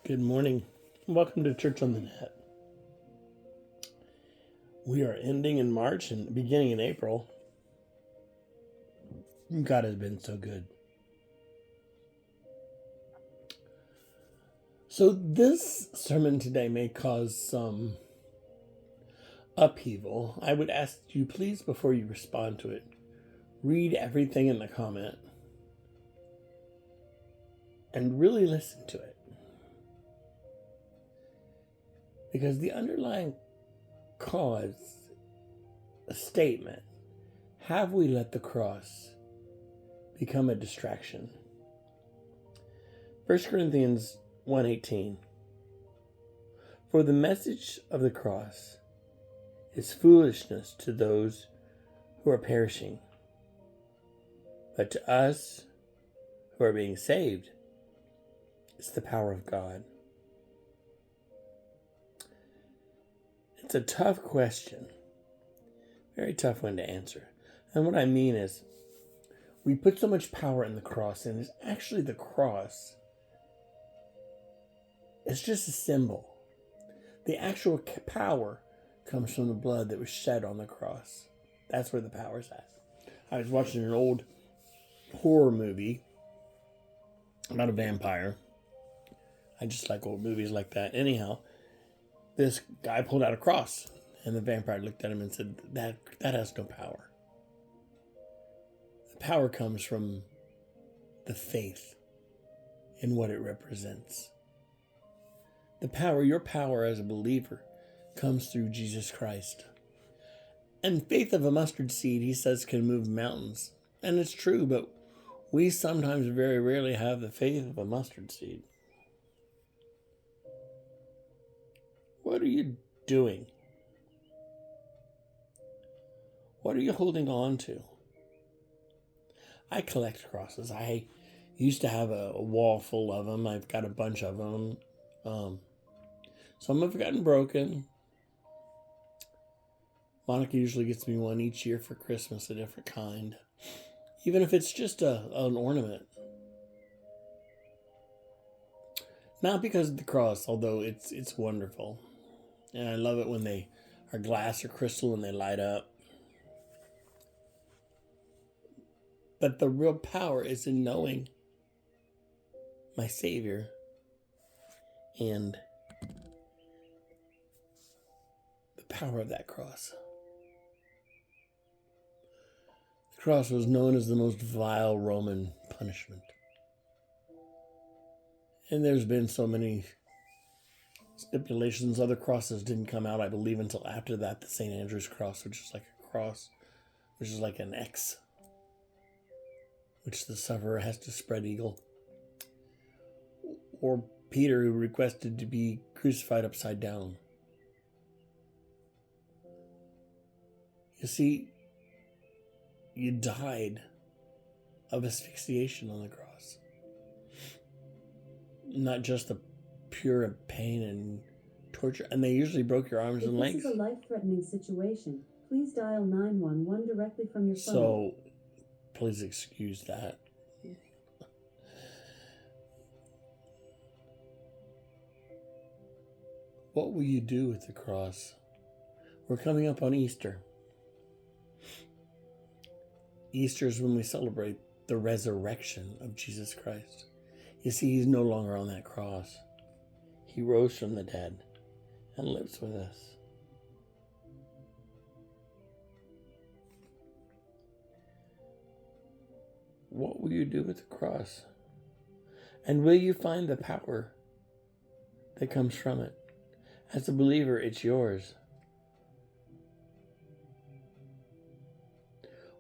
Good morning. Welcome to Church on the Net. We are ending in March and beginning in April. God has been so good. So this sermon today may cause some upheaval. I would ask you, please, before you respond to it, read everything in the comment and really listen to it. Because the underlying cause, a statement, have we let the cross become a distraction? 1 Corinthians 1:18. For the message of the cross is foolishness to those who are perishing, but to us who are being saved, it's the power of God. It's a tough question, very tough one to answer. And what I mean is, we put so much power in the cross, and it's actually the cross. It's just a symbol. The actual power comes from the blood that was shed on the cross. That's where the power's at. I was watching an old horror movie about a vampire. I just like old movies like that. Anyhow, this guy pulled out a cross, and the vampire looked at him and said, that has no power. The power comes from the faith in what it represents. The power, your power as a believer, comes through Jesus Christ. And faith of a mustard seed, he says, can move mountains. And it's true, but we sometimes very rarely have the faith of a mustard seed. What are you doing? What are you holding on to? I collect crosses. I used to have a wall full of them. I've got a bunch of them. Some have gotten broken. Monica usually gets me one each year for Christmas, a different kind. Even if it's just an ornament. Not because of the cross, although it's wonderful. And I love it when they are glass or crystal and they light up. But the real power is in knowing my Savior and the power of that cross. The cross was known as the most vile Roman punishment. And there's been so many stipulations. Other crosses didn't come out, I believe, until after that. The St. Andrew's cross, which is like a cross, which is like an X, which the sufferer has to spread eagle. Or Peter, who requested to be crucified upside down. You see, you died of asphyxiation on the cross. Not just the pure pain and torture. And they usually broke your arms and legs. If this is a life-threatening situation, please dial 911 directly from your phone. So, please excuse that. What will you do with the cross? We're coming up on Easter. Easter is when we celebrate the resurrection of Jesus Christ. You see, he's no longer on that cross. He rose from the dead and lives with us. What will you do with the cross? And will you find the power that comes from it? As a believer, it's yours.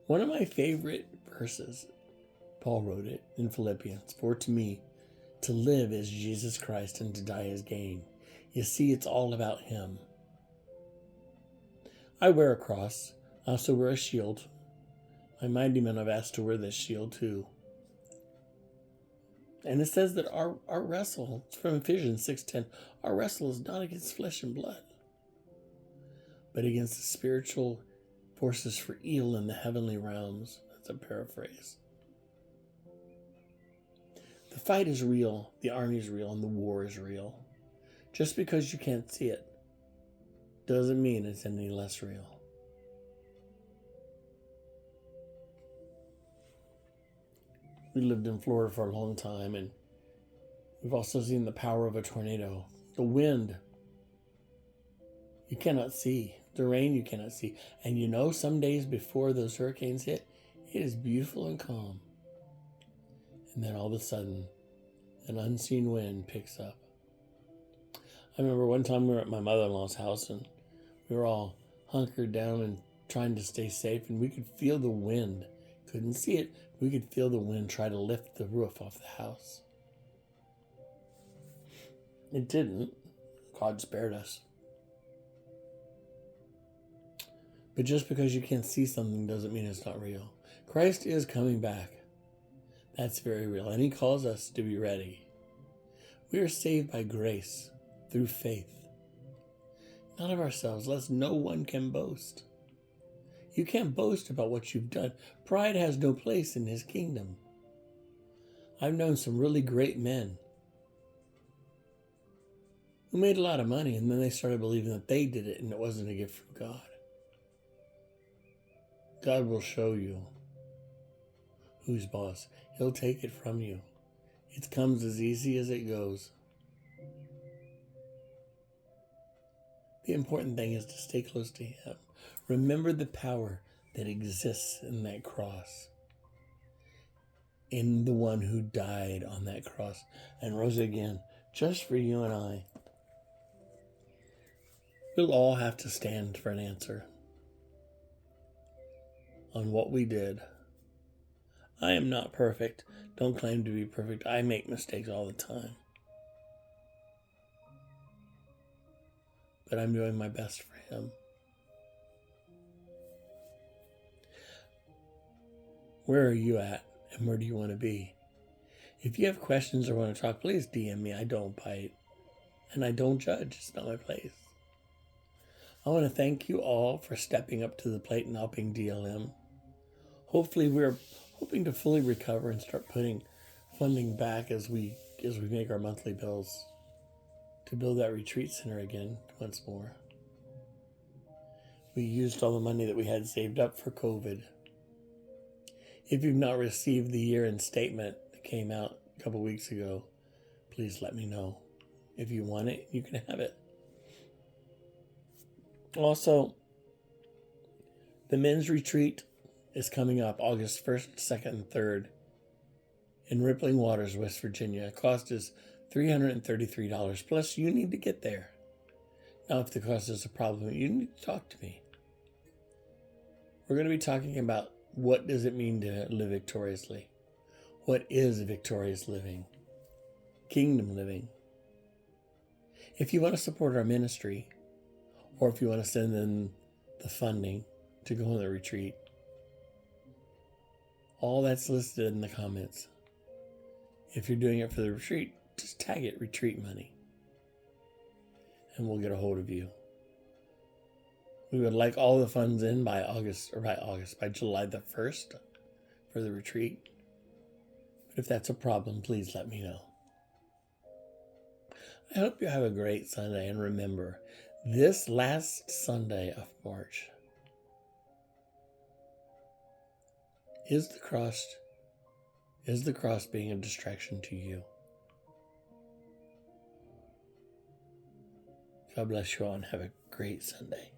One of my favorite verses, Paul wrote it in Philippians, for to me, to live is Jesus Christ and to die is gain. You see, it's all about him. I wear a cross. I also wear a shield. My mighty men have asked to wear this shield too. And it says that our wrestle, it's from Ephesians 6:10, our wrestle is not against flesh and blood, but against the spiritual forces for evil in the heavenly realms. That's a paraphrase. The fight is real, the army is real, and the war is real. Just because you can't see it doesn't mean it's any less real. We lived in Florida for a long time, and we've also seen the power of a tornado. The wind, you cannot see. The rain, you cannot see. And you know, some days before those hurricanes hit, it is beautiful and calm. And then all of a sudden, an unseen wind picks up. I remember one time we were at my mother-in-law's house, and we were all hunkered down and trying to stay safe, and we could feel the wind. Couldn't see it. We could feel the wind try to lift the roof off the house. It didn't. God spared us. But just because you can't see something doesn't mean it's not real. Christ is coming back. That's very real. And he calls us to be ready. We are saved by grace through faith. Not of ourselves, lest no one can boast. You can't boast about what you've done. Pride has no place in his kingdom. I've known some really great men who made a lot of money, and then they started believing that they did it and it wasn't a gift from God. God will show you who's boss. He'll take it from you. It comes as easy as it goes. The important thing is to stay close to him. Remember the power that exists in that cross, in the one who died on that cross and rose again just for you and I. We'll all have to stand for an answer on what we did. I am not perfect. Don't claim to be perfect. I make mistakes all the time. But I'm doing my best for him. Where are you at, and where do you want to be? If you have questions or want to talk, please DM me. I don't bite, and I don't judge. It's not my place. I want to thank you all for stepping up to the plate and helping DLM. Hopefully, we're hoping to fully recover and start putting funding back as we make our monthly bills to build that retreat center again once more. We used all the money that we had saved up for COVID. If you've not received the year-end statement that came out a couple weeks ago, please let me know. If you want it, you can have it. Also, the men's retreat is coming up August 1st, 2nd, and 3rd in Rippling Waters, West Virginia. Cost is $333, plus you need to get there. Now, if the cost is a problem, you need to talk to me. We're going to be talking about what does it mean to live victoriously? What is victorious living? Kingdom living. If you want to support our ministry, or if you want to send in the funding to go on the retreat, all that's listed in the comments. If you're doing it for the retreat, just tag it retreat money, and we'll get a hold of you. We would like all the funds in by July the 1st for the retreat. But if that's a problem, please let me know. I hope you have a great Sunday, and remember, this last Sunday of March is the cross being a distraction to you? God bless you all and have a great Sunday.